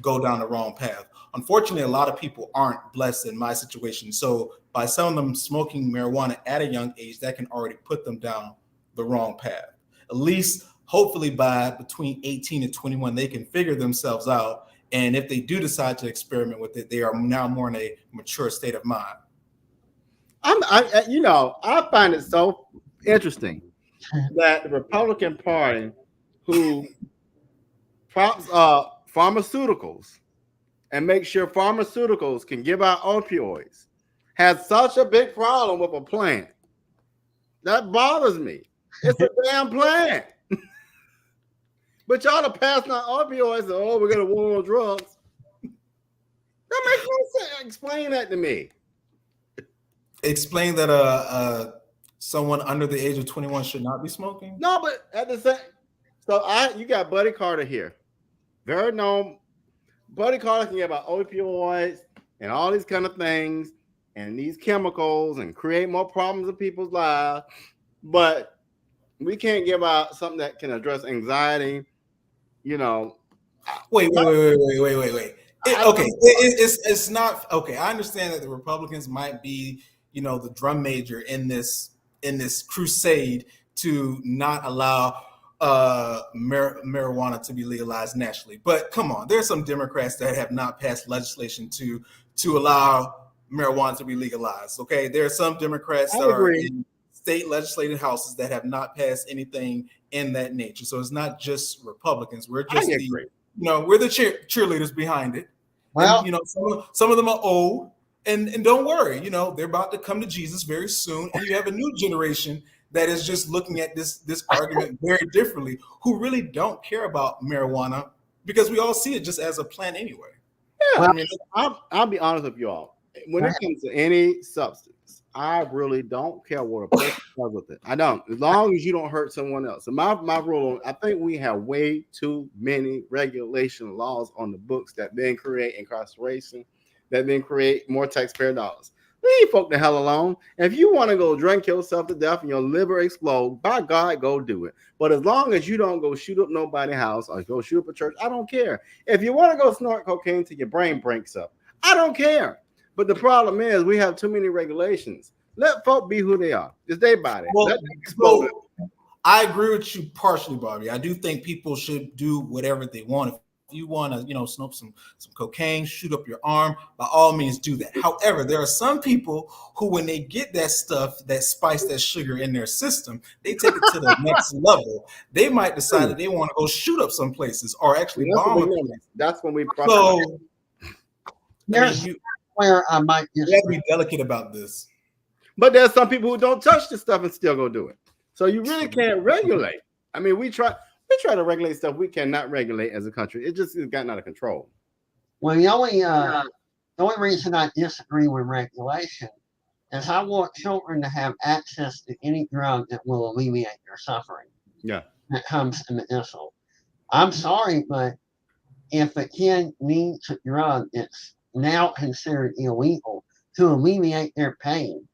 go down the wrong path. Unfortunately, a lot of people aren't blessed in my situation. So by some of them smoking marijuana at a young age, that can already put them down the wrong path. At least, hopefully, by between 18 and 21, they can figure themselves out. And if they do decide to experiment with it, they are now more in a mature state of mind. I find it so interesting that the Republican Party, who props pharmaceuticals and makes sure pharmaceuticals can give out opioids, has such a big problem with a plan. That bothers me. It's a damn plan. But y'all are passing out opioids. Oh, we're gonna war on drugs. That makes no sense. Explain that to me. Explain that someone under the age of 21 should not be smoking. No, but at the same, you got Buddy Carter here, very known. Buddy Carter can give out opioids and all these kind of things and these chemicals and create more problems in people's lives, but we can't give out something that can address anxiety. Wait. It's not okay. I understand that the Republicans might be, the drum major in this crusade to not allow marijuana to be legalized nationally. But come on, there's some Democrats that have not passed legislation to allow marijuana to be legalized. Okay, there are some Democrats that are in state legislative houses that have not passed anything in that nature. So it's not just Republicans. We're just we're the cheerleaders behind it. Well, and, some of them are old, and don't worry, they're about to come to Jesus very soon, and you have a new generation that is just looking at this argument very differently, who really don't care about marijuana because we all see it just as a plant anyway. Yeah, well, I'll be honest with you all. When it comes to any substance, I really don't care what a person does with it. I don't, as long as you don't hurt someone else. So my rule, I think we have way too many regulation laws on the books that then create incarceration, that then create more taxpayer dollars. Leave folk the hell alone. If you want to go drink yourself to death and your liver explode, by God, go do it. But as long as you don't go shoot up nobody's house or go shoot up a church, I don't care. If you want to go snort cocaine till your brain breaks up, I don't care. But the problem is we have too many regulations. Let folk be who they are. It's their body. Well, I agree with you partially, Bobby. I do think people should do whatever they want. If you want to, smoke some cocaine, shoot up your arm, by all means do that. However, there are some people who, when they get that stuff, that spice, that sugar in their system, they take it to the next level. They might decide that they want to go shoot up some places or actually bomb a place. That's when we where I might just have to be delicate about this. But there's some people who don't touch this stuff and still go do it. So you really can't regulate. I mean, we try to regulate stuff we cannot regulate as a country. It just has gotten out of control. Well, the only reason I disagree with regulation is I want children to have access to any drug that will alleviate their suffering. Yeah. When it comes to medicinal. I'm sorry, but if a kid needs a drug, it's now considered illegal to alleviate their pain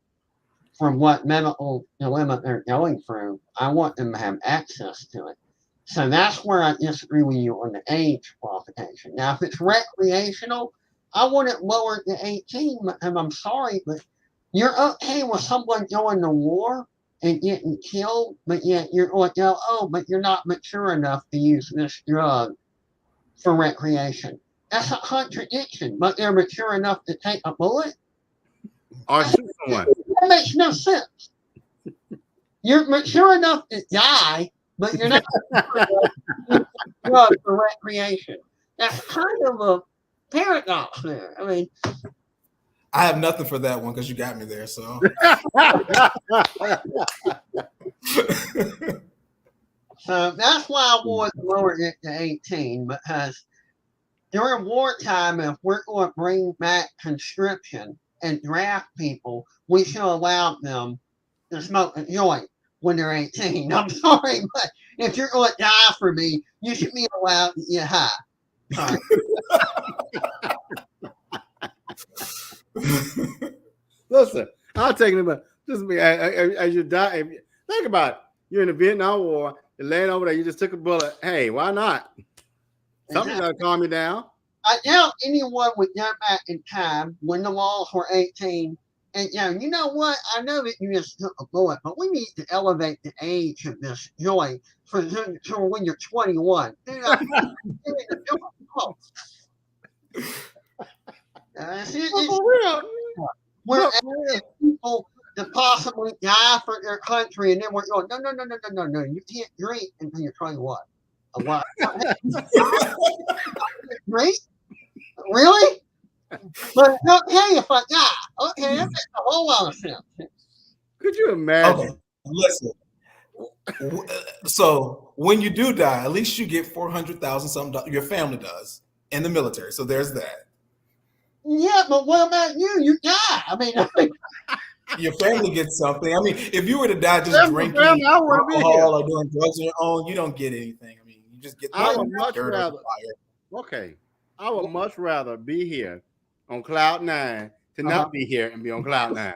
from what medical dilemma they're going through. I want them to have access to it. So that's where I disagree with you on the age qualification. Now, if it's recreational, I want it lowered to 18, and I'm sorry, but you're okay with someone going to war and getting killed, but yet you're like, oh, but you're not mature enough to use this drug for recreation. That's a contradiction, but they're mature enough to take a bullet? Or shoot someone. That makes no sense. You're mature enough to die, but you're not drug for recreation. That's kind of a paradox there. I mean, I have nothing for that one because you got me there. So, so that's why I want to lower it to 18, because during wartime, if we're going to bring back conscription and draft people, we should allow them to smoke a joint when they're 18. I'm sorry, but if you're going to die for me, you should be allowed to get high. Sorry. Listen, I'll take it about just be as you die. Think about it. You're in the Vietnam War, you're laying over there, you just took a bullet. Hey, why not? Something's gotta calm you down. I doubt anyone would go back in time when the laws were 18 and you know what? I know that you just took a bullet, but we need to elevate the age of this joint for when you're 21. We're asking people to possibly die for their country, and then we're going, no, you can't drink until you're 21. What? Drink? Really? But it's okay if I die. Okay, that makes a whole lot of sense. Could you imagine? Okay, listen. So when you do die, at least you get 400,000 something. Your family does in the military. So there's that. Yeah, but what about you? You die. I mean, your family gets something. I mean, if you were to die just drinking alcohol or doing drugs on your own, you don't get anything. I mean, you just get. I would much rather. Okay, I would much rather be here on cloud 9 to not be here and be on cloud 9.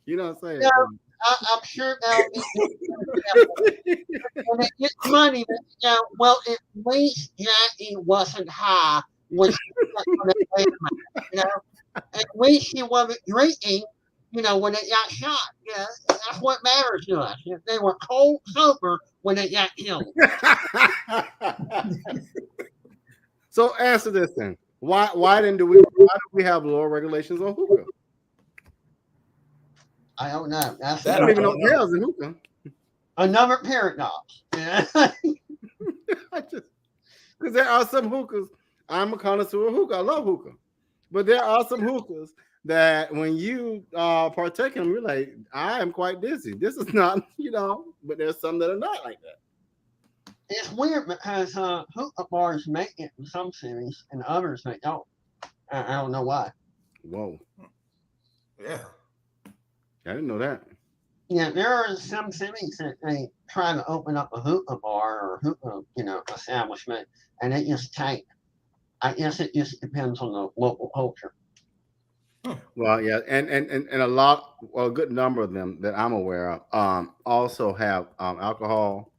You know what I'm saying? Yeah, I'm sure that'll be. And it gets funny that well, at least Jackie wasn't high when she was at least she wasn't drinking, when they got shot. Yeah, that's what matters to us. If they were cold sober when they got killed. So answer this then. Why do we have lower regulations on hookah? I don't know. I don't even know what in hookah. Another paradox. Yeah. Because there are some hookahs. I'm a connoisseur of hookah. I love hookah. But there are some hookahs that when you partake in them, you're like, I am quite dizzy. This is not, but there's some that are not like that. It's weird because hookah bars make it in some cities and others they don't. I don't know why. Whoa. Yeah. I didn't know that. Yeah, there are some cities that they try to open up a hookah bar or hookah, establishment, and it just tank. I guess it just depends on the local culture. Well, yeah, and a good number of them that I'm aware of also have alcohol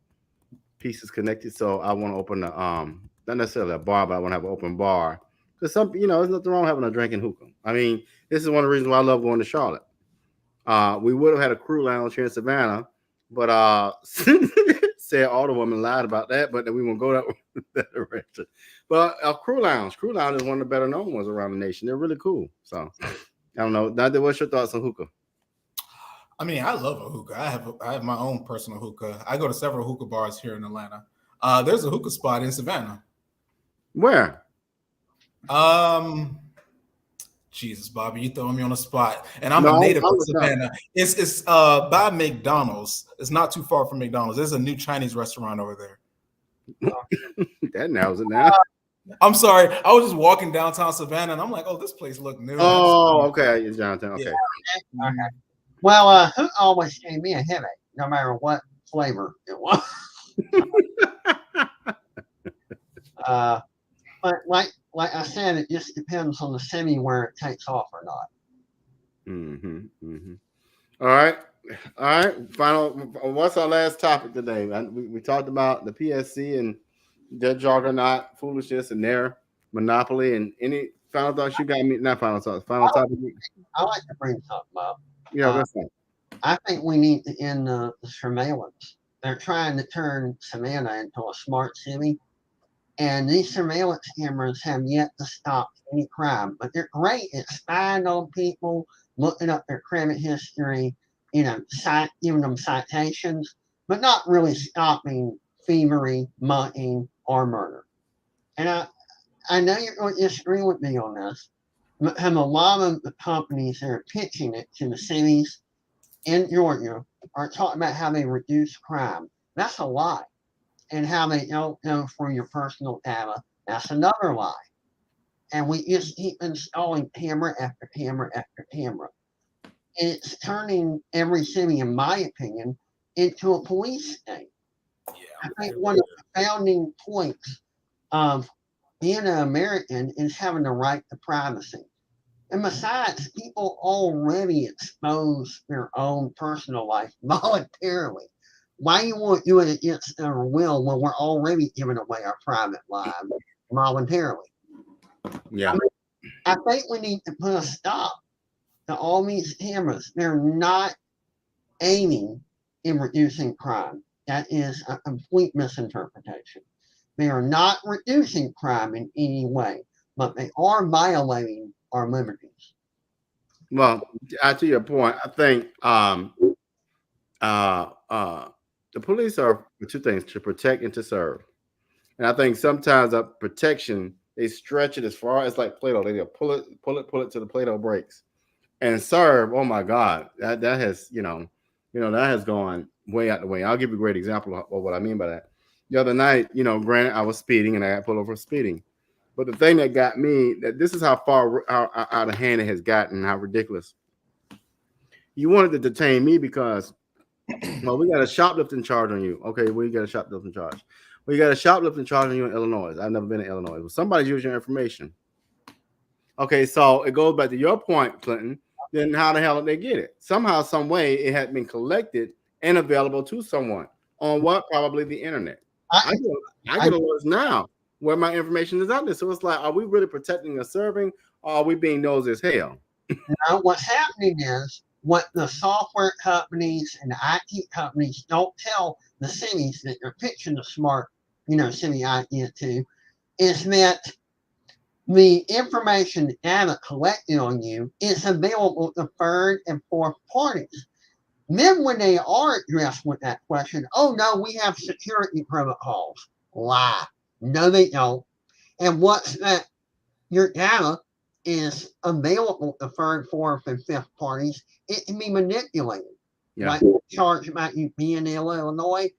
pieces connected. So I want to open not necessarily a bar, but I want to have an open bar because there's nothing wrong having a drink in hookah. I mean, this is one of the reasons why I love going to Charlotte. We would have had a crew lounge here in Savannah, but said all the women lied about that, but then we won't go that direction. But a crew lounge is one of the better known ones around the nation. They're really cool. So I don't know. Nadia, what's your thoughts on hookah? I mean, I love a hookah. I have my own personal hookah. I go to several hookah bars here in Atlanta. There's a hookah spot in Savannah. Where? Jesus, Bobby, you throwing me on the spot. And I'm a native of Savannah. It's by McDonald's. It's not too far from McDonald's. There's a new Chinese restaurant over there. That narrows it now. I'm sorry. I was just walking downtown Savannah, and I'm like, oh, this place look new. Oh, okay. It's downtown. Okay. Yeah. Okay. Well, hookah always gave me a headache, no matter what flavor it was. But like I said, it just depends on the semi where it takes off or not. All right. All right. Final. What's our last topic today? We talked about the PSC and their juggernaut foolishness and their monopoly. And any final thoughts you got? Me, not final thoughts. Final topic. I like to bring something up. Yeah. What's that? I think we need to end the surveillance. They're trying to turn Savannah into a smart city, and these surveillance cameras have yet to stop any crime. But they're great at spying on people, looking up their credit history, giving them citations, but not really stopping thievery, mugging, or murder. And I know you're going to disagree with me on this, but a lot of the companies that are pitching it to the cities in Georgia are talking about how they reduce crime. That's a lie. And how they don't know for your personal data. That's another lie. And we just keep installing camera after camera after camera. It's turning every city, in my opinion, into a police state. I think one of the founding points of being an American is having the right to privacy. And besides, people already expose their own personal life voluntarily. Why you want to do it against their will when we're already giving away our private lives voluntarily? Yeah. I think we need to put a stop to all these cameras. They're not aiming in reducing crime. That is a complete misinterpretation. They are not reducing crime in any way, but they are violating our liberties. Well, to your point, I think the police are for two things: to protect and to serve. And I think sometimes that protection, they stretch it as far as like Play-Doh. They pull it to the Play-Doh breaks. And serve, oh my God, that has that has gone way out the way. I'll give you a great example of what I mean by that. The other night, granted, I was speeding and I got pulled over for speeding. But the thing that got me, that this is how far out of hand it has gotten, how ridiculous. You wanted to detain me because, well, we got a shoplifting charge on you. Okay, we got a shoplifting charge. We got a shoplifting charge on you in Illinois. I've never been in Illinois. Well, somebody's using your information. Okay, so it goes back to your point, Clinton. Then how the hell did they get it? Somehow, some way, it had been collected and available to someone on what? Probably the internet. I get alerts now where my information is out there. So it's like, are we really protecting or serving, or are we being nosy as hell? Now, what's happening is what the software companies and the IT companies don't tell the cities that they're pitching the smart, city idea to, is that the information data collected on you is available to third and fourth parties. Then when they are addressed with that question, oh no, we have security protocols. Lie. No, they don't. And what's that? Your data is available to third, fourth, and fifth parties. It can be manipulated. Yeah. Like charge about you being in Illinois,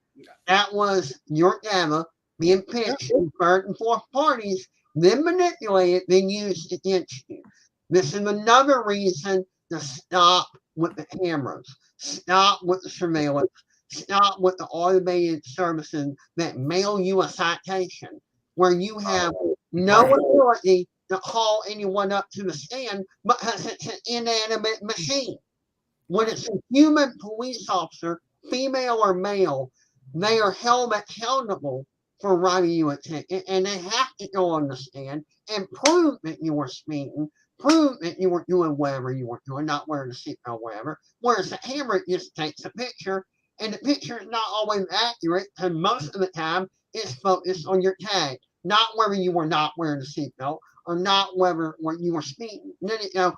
that was your data being pitched to third and fourth parties, then manipulated, then used against you. This is another reason to stop with the cameras, stop with the surveillance, stop with the automated services that mail you a citation where you have no authority to call anyone up to the stand because it's an inanimate machine. When it's a human police officer, female or male, they are held accountable for writing you a ticket, and they have to go on the stand and prove that you were speeding, prove that you were doing whatever you were doing, not wearing a seatbelt, whatever. Whereas the camera just takes a picture, and the picture is not always accurate, and most of the time it's focused on your tag, not whether you were not wearing a seatbelt or not whether when you were speeding. And then they're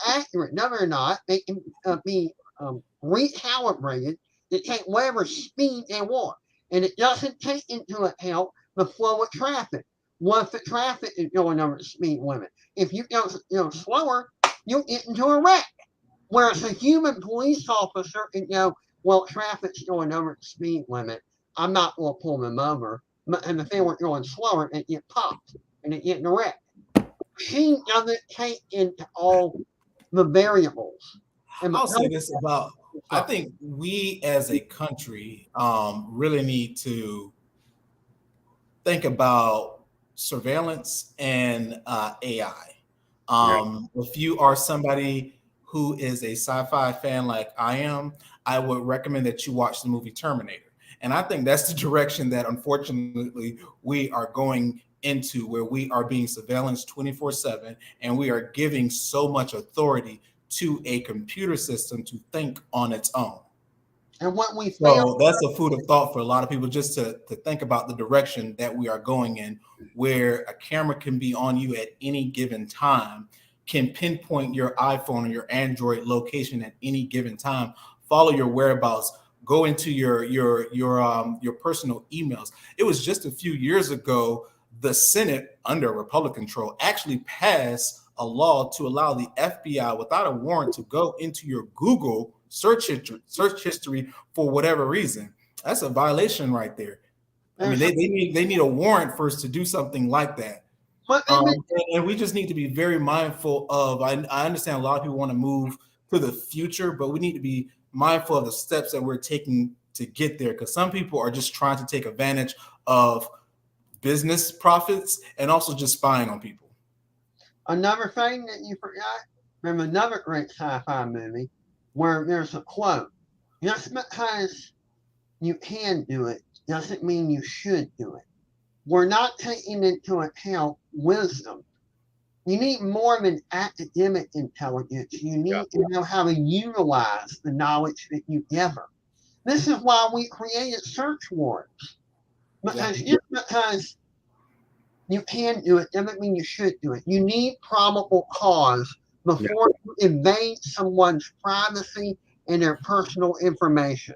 accurate. No, they're not. They can be recalibrated to take whatever speed they want. And it doesn't take into account the flow of traffic. What if the traffic is going over the speed limit? If you go slower, you'll get into a wreck. Whereas a human police officer can go, well, traffic's going over the speed limit. I'm not going to pull them over. And if they were going slower, they get popped and they get in a wreck. She doesn't take into all the variables. I'll say this about, I think we as a country really need to think about surveillance and AI. If you are somebody who is a sci-fi fan like I am, I would recommend that you watch the movie Terminator. And I think that's the direction that unfortunately we are going into, where we are being surveillanced 24/7, and we are giving so much authority to a computer system to think on its own. And what we So found, that's a food of thought for a lot of people, just to think about the direction that we are going in, where a camera can be on you at any given time, can pinpoint your iPhone or your Android location at any given time, follow your whereabouts, go into your personal emails. It was just a few years ago, the Senate under Republican control actually passed a law to allow the FBI without a warrant to go into your Google search history for whatever reason. That's a violation right there. I mean, they need a warrant first to do something like that. And we just need to be very mindful of, I understand a lot of people want to move to the future, but we need to be mindful of the steps that we're taking to get there, because some people are just trying to take advantage of business profits and also just spying on people. another thing that you forgot from another great sci-fi movie where there's a quote: just because you can do it doesn't mean you should do it. We're not taking into account wisdom. You need more than academic intelligence. You need to know how to utilize the knowledge that you gather. This is why we created search warrants. Because just because you can do it doesn't mean you should do it. You need probable cause before you invade someone's privacy and their personal information.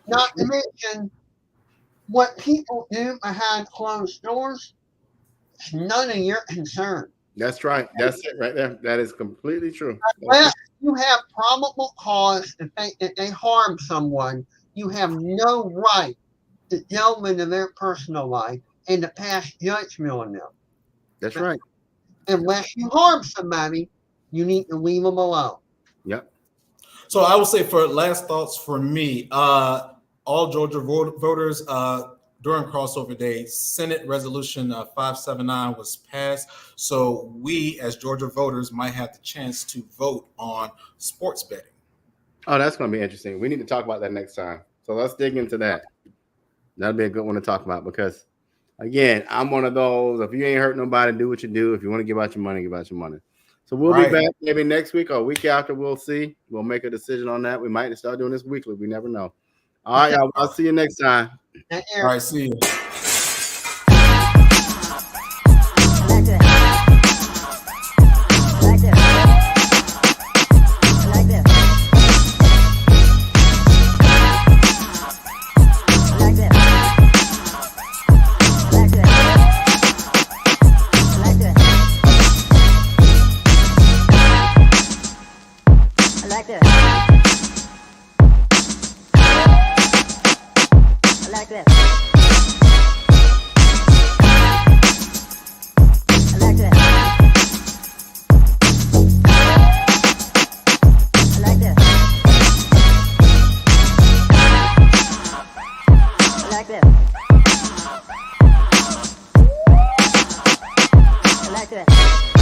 Not to mention, what people do behind closed doors, it's none of your concern. That's right. That's it right there. That is completely true. Unless you have probable cause to think that they harm someone, you have no right to delve into their personal life and to pass judgment on them. That's right. Unless you harm somebody, you need to leave them alone. Yep. So I will say, for last thoughts for me, all Georgia voters, during crossover day, Senate Resolution 579 was passed. So we, as Georgia voters, might have the chance to vote on sports betting. Oh, that's going to be interesting. We need to talk about that next time. So let's dig into that. That'll be a good one to talk about, because, again, I'm one of those, if you ain't hurt nobody, do what you do. If you want to give out your money, give out your money. So we'll be back maybe next week or a week after. We'll see. We'll make a decision on that. We might start doing this weekly. We never know. All right, y'all. I'll see you next time. All right, see you. I like that.